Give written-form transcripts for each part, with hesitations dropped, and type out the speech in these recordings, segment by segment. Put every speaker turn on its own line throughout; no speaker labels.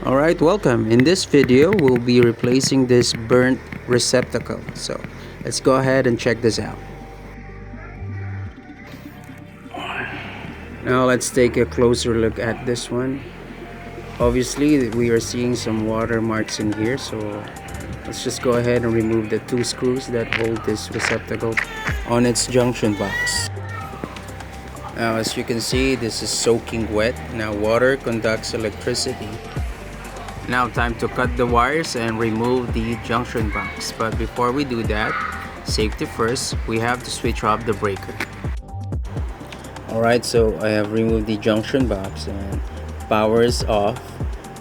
Alright, welcome. In this video, we'll be replacing this burnt receptacle. So let's go ahead and check this out. Now let's take a closer look at this one. Obviously, we are seeing some watermarks in here, so let's just go ahead and remove the two screws that hold this receptacle on its junction box. Now, as you can see, this is soaking wet. Now, water conducts electricity. Now, time to cut the wires and remove the junction box. But before we do that, safety first, we have to switch off the breaker. Alright, so I have removed the junction box and power is off.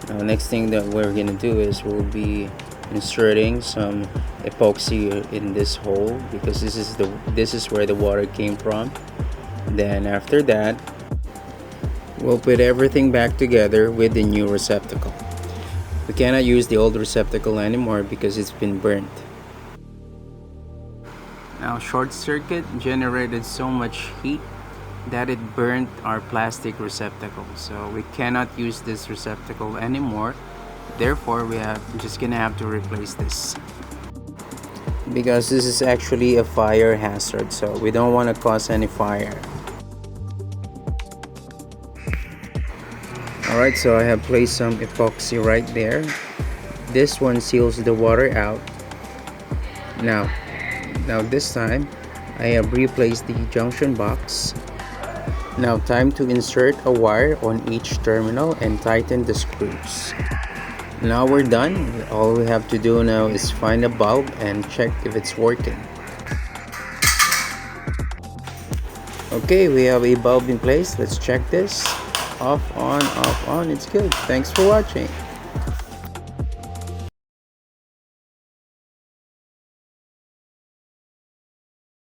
Now, next thing that we're gonna do is we'll be inserting some epoxy in this hole because this is where the water came from. Then after that, we'll put everything back together with the new receptacle. We cannot use the old receptacle anymore because it's been burnt. Now, short circuit generated so much heat that it burnt our plastic receptacle, so we cannot use this receptacle anymore. Therefore, just gonna have to replace this because this is actually a fire hazard, so we don't want to cause any fire. Alright, so I have placed some epoxy right there. This one seals the water out. Now this time I have replaced the junction box. Now time to insert a wire on each terminal and tighten the screws. Now we're done. All we have to do now is find a bulb and check if it's working. Okay, we have a bulb in place. Let's check this. Off, on, it's good. Thanks for watching.